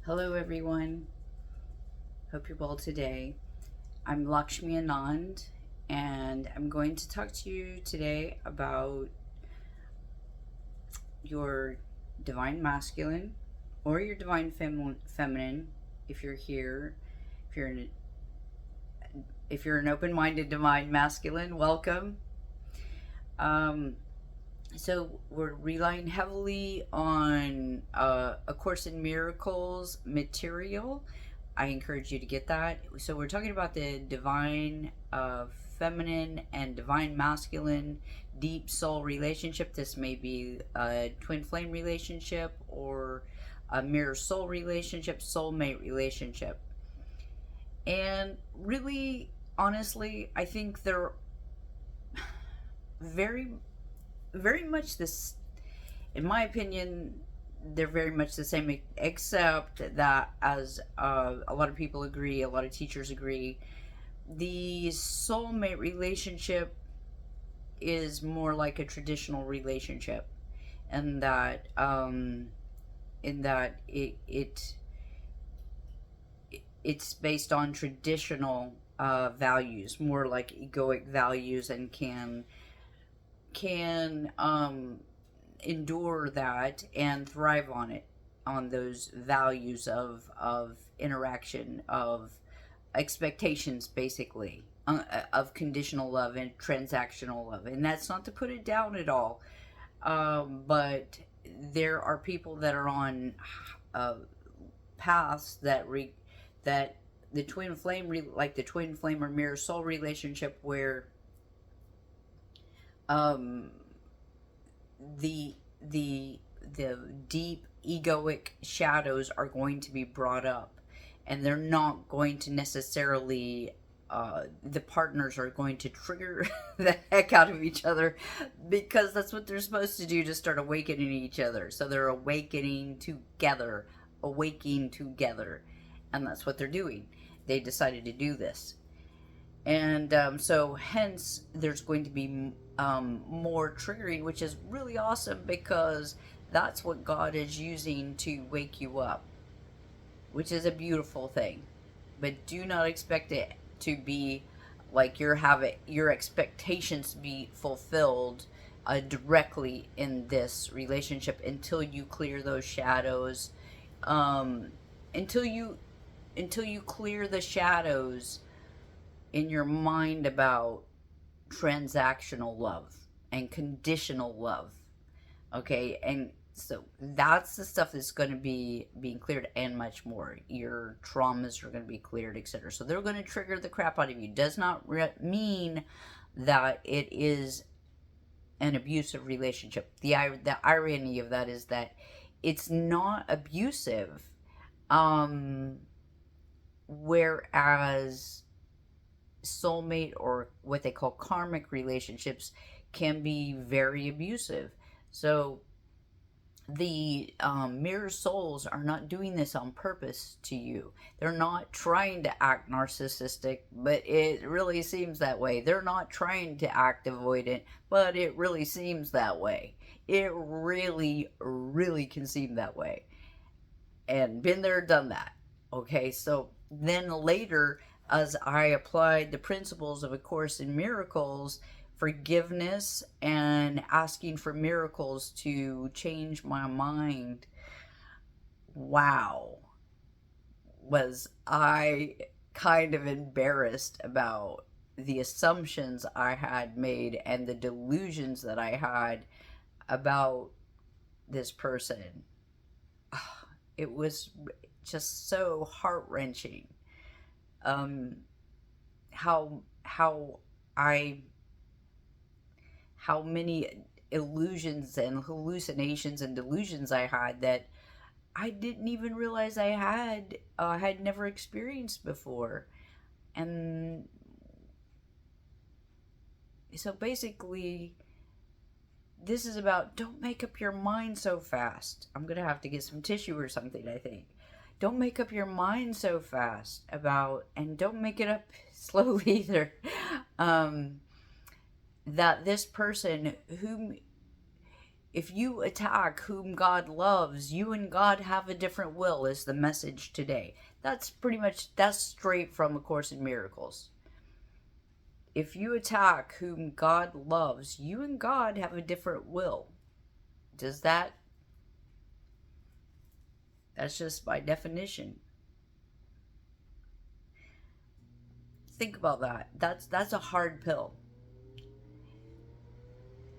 Hello, everyone. Hope you're well today. I'm Lakshmi Anand, and I'm going to talk to you today about your divine masculine or your divine feminine. If you're here, if you're an, if you're an open-minded divine masculine, welcome. Um, so we're relying heavily on A Course in Miracles material. I encourage you to get that. So we're talking about the divine feminine and divine masculine deep soul relationship. This may be a twin flame relationship or a mirror soul relationship, soulmate relationship. And really, honestly, I think they're very, very much this, in my opinion, they're very much the same, except that, as a lot of people agree, a lot of teachers agree, the soulmate relationship is more like a traditional relationship, and that in that it's based on traditional values, more like egoic values, and can endure that and thrive on it, on those values of interaction, of expectations, basically, of conditional love and transactional love. And that's not to put it down at all, but there are people that are on uh, paths that the twin flame like the twin flame or mirror soul relationship, where um the the the deep egoic shadows are going to be brought up, and they're not going to necessarily the partners are going to trigger the heck out of each other, because that's what they're supposed to do, to start awakening each other. So they're awakening together, and that's what they're doing. They decided to do this, and so hence there's going to be more triggering, which is really awesome, because that's what God is using to wake you up, which is a beautiful thing. But do not expect it to be like your expectations to be fulfilled directly in this relationship, until you clear those shadows, um, until you clear the shadows in your mind about transactional love and conditional love. Okay, and so that's the stuff that's going to be being cleared, and much more. Your traumas are going to be cleared, etc. So they're going to trigger the crap out of you. Does not mean that it is an abusive relationship. The irony of that is that it's not abusive, um whereas soulmate, or what they call karmic relationships, can be very abusive. So the mirror souls are not doing this on purpose to you. They're not trying to act narcissistic, but it really seems that way. They're not trying to act avoidant, but it really seems that way. It really, really can seem that way. And been there, done that. Okay, so then later, as I applied the principles of A Course in Miracles, forgiveness and asking for miracles to change my mind, wow, was I kind of embarrassed about the assumptions I had made and the delusions that I had about this person. It was just so heart wrenching. Um, how I how many illusions and hallucinations and delusions I had that I didn't even realize I had never experienced before. And so basically, this is about, don't make up your mind so fast. I'm gonna have to get some tissue or something, I think. Don't make up your mind so fast about, and don't make it up slowly either. Um, that this person, whom If you attack whom God loves, you and God have a different will, is the message today. That's pretty much, that's straight from A Course in Miracles. If you attack whom God loves, you and God have a different will. Does that? That's just by definition. Think about that. That's a hard pill.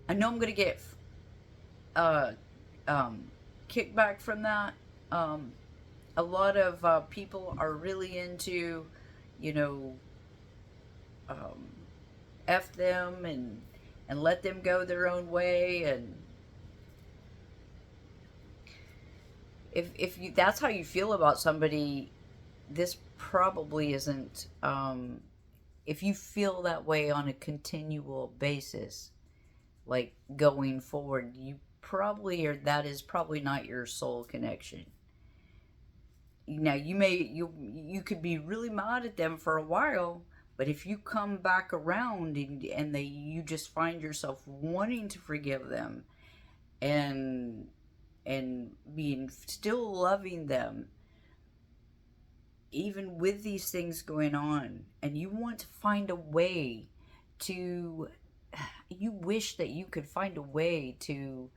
I know I'm gonna get uh, kickback from that. Um, a lot of people are really into, you know, um, f them and let them go their own way. And if you, that's how you feel about somebody, this probably isn't. If you feel that way on a continual basis, like going forward, you probably are, that is probably not your soul connection. Now you could be really mad at them for a while, but if you come back around and you just find yourself wanting to forgive them and being still loving them even with these things going on, and you want to find a way to, you wish that you could find a way to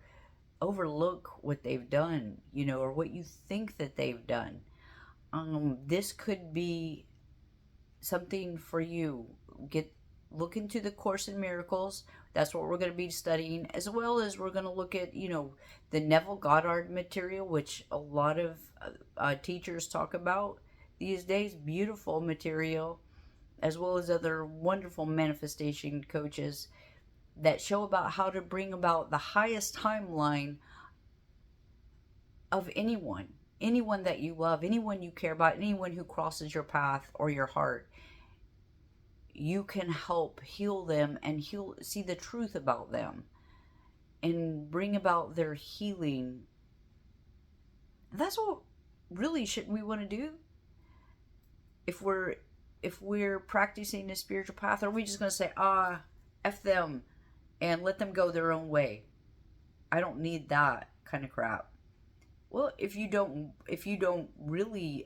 overlook what they've done, or what you think that they've done. This could be something for you. Look into the Course in Miracles. That's what we're going to be studying, as well as we're going to look at the Neville Goddard material, which a lot of teachers talk about these days. Beautiful material, as well as other wonderful manifestation coaches that show about how to bring about the highest timeline of anyone that you love, anyone you care about, anyone who crosses your path or your heart. You can help heal them and see the truth about them and bring about their healing. That's what really should we want to do if we're practicing a spiritual path. Or are we just going to say, F them and let them go their own way? I don't need that kind of crap. Well, if you don't really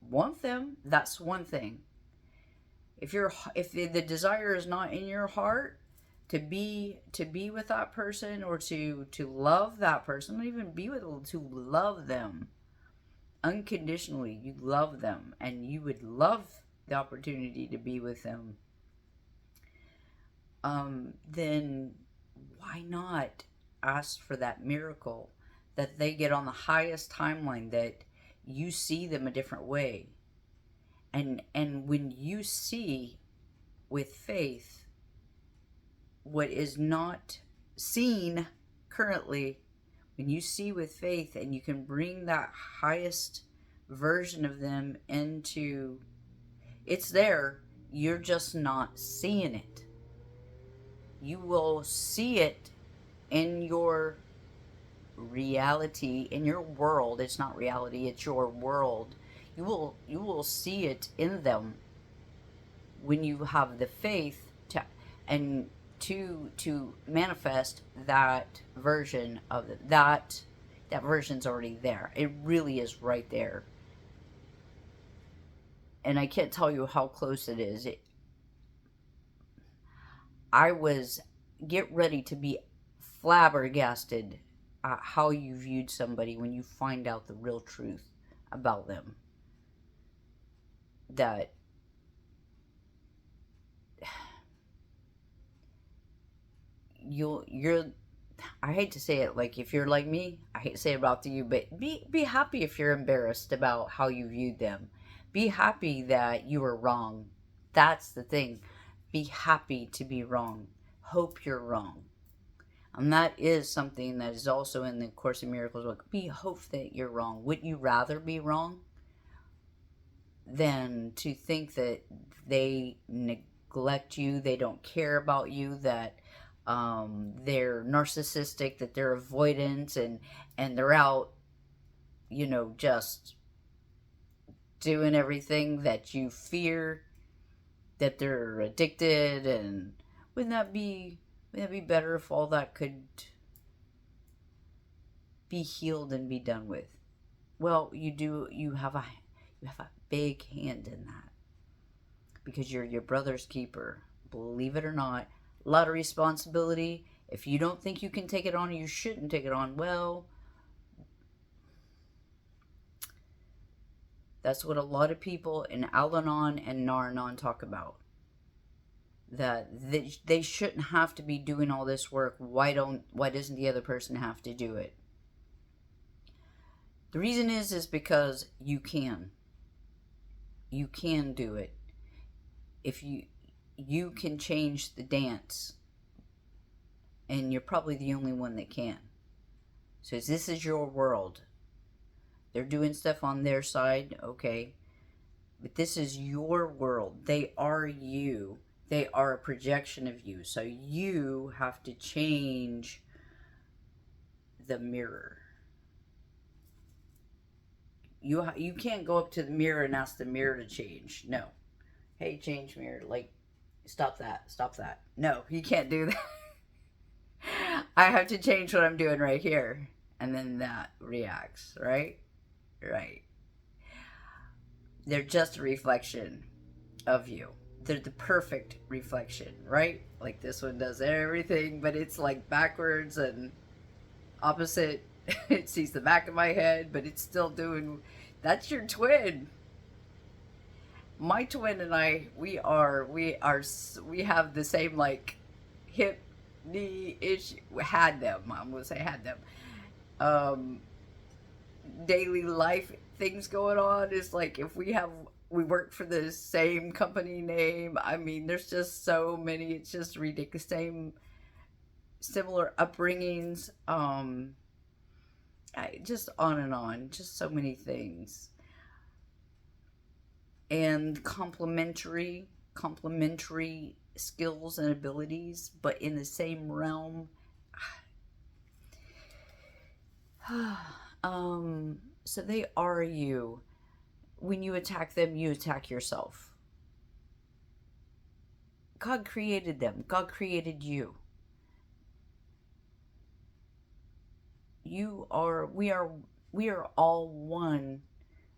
want them, that's one thing. If the desire is not in your heart to be with that person, or to love that person, not even be with them, to love them unconditionally, you love them and you would love the opportunity to be with them, then why not ask for that miracle, that they get on the highest timeline, that you see them a different way. And when you see with faith what is not seen currently, when you see with faith and you can bring that highest version of them into, it's there, you're just not seeing it. You will see it in your reality, in your world. It's not reality, it's your world. You will see it in them when you have the faith to manifest that version of that version's already there. It really is right there. And I can't tell you how close it is. Get ready to be flabbergasted at how you viewed somebody when you find out the real truth about them. That you're I hate to say it, like, if you're like me, I hate to say it about you, but be happy if you're embarrassed about how you viewed them. Be happy that you were wrong. That's the thing. Be happy to be wrong. Hope you're wrong. And that is something that is also in the Course in Miracles book. Be hope that you're wrong. Would you rather be wrong than to think that they neglect you, they don't care about you, that they're narcissistic, that they're avoidant, and they're out, just doing everything that you fear, that they're addicted? And wouldn't that be better if all that could be healed and be done with. Well, you have a big hand in that, because you're your brother's keeper. Believe it or not, a lot of responsibility. If you don't think you can take it on, you shouldn't take it on. Well, that's what a lot of people in Al-Anon and Nar-Anon talk about. That they shouldn't have to be doing all this work. Why doesn't the other person have to do it? The reason is because you can. You can do it. If you can change the dance, and you're probably the only one that can. So this is your world. They're doing stuff on their side, okay, but this is your world. They are you. They are a projection of you. So you have to change the mirror. You can't go up to the mirror and ask the mirror to change. No. Hey, change mirror. Like, stop that. Stop that. No, you can't do that. I have to change what I'm doing right here. And then that reacts, right? Right. They're just a reflection of you. They're the perfect reflection, right? Like this one does everything, but it's like backwards and opposite. It sees the back of my head, but it's still doing. That's your twin. My twin and I, we have the same like hip knee issue. Had them. I'm gonna say had them. Daily life things going on is like if we work for the same company name. I mean, there's just so many. It's just ridiculous. Similar upbringings. Just on and on. Just so many things. And complementary skills and abilities, but in the same realm. So they are you. When you attack them, you attack yourself. God created them. God created you. We are all one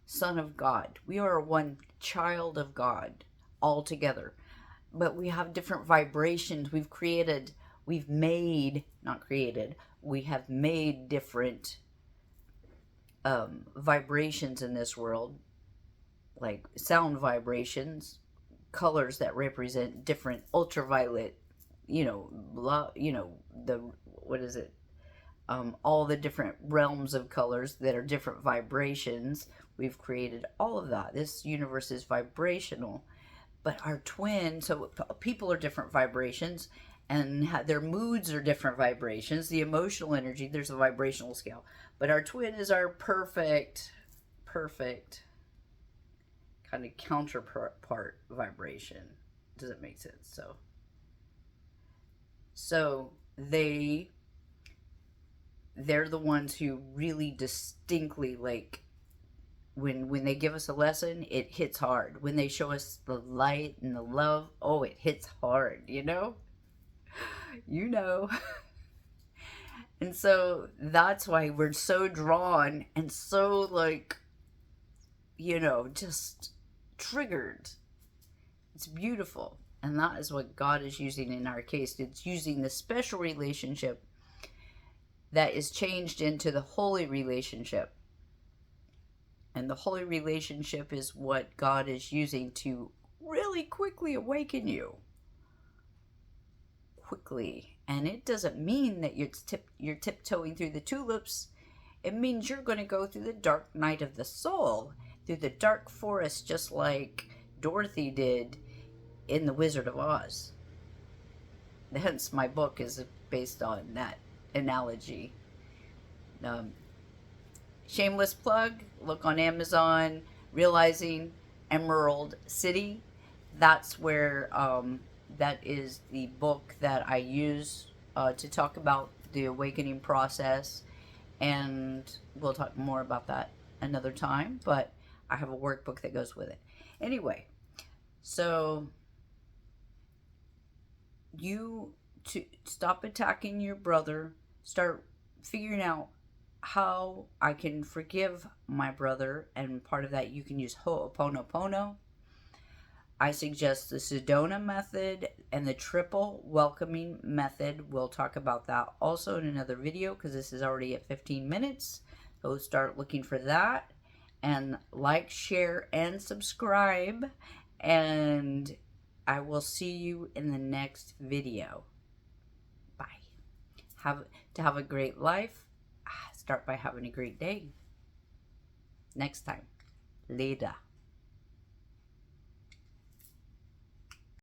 son of God. We are one child of God all together. But we have different vibrations. We have made different vibrations in this world, like sound vibrations, colors that represent different ultraviolet, what is it? All the different realms of colors that are different vibrations. We've created all of that. This universe is vibrational. But our twin, so people are different vibrations, and their moods are different vibrations. The emotional energy, there's a vibrational scale. But our twin is our perfect kind of counterpart vibration. Does it make sense? So they're the ones who really distinctly, like, when they give us a lesson, it hits hard. When they show us the light and the love, oh, it hits hard, you know. And so that's why we're so drawn and so, like, just triggered. It's beautiful. And that is what God is using in our case. It's using the special relationship that is changed into the holy relationship. And the holy relationship is what God is using to really quickly awaken you. Quickly. And it doesn't mean that you're tiptoeing through the tulips. It means you're going to go through the dark night of the soul, through the dark forest, just like Dorothy did in The Wizard of Oz. Hence, my book is based on that analogy. Shameless plug, look on Amazon, Realizing Emerald City. That's where, that is the book that I use to talk about the awakening process. And we'll talk more about that another time, but I have a workbook that goes with it. Anyway, so you to stop attacking your brother, start figuring out how I can forgive my brother, and part of that you can use Ho'oponopono. I suggest the Sedona method and the triple welcoming method. We'll talk about that also in another video because this is already at 15 minutes. So start looking for that, and like, share, and subscribe. And I will see you in the next video. Bye. Have a great life. Start by having a great day. Next time. Later.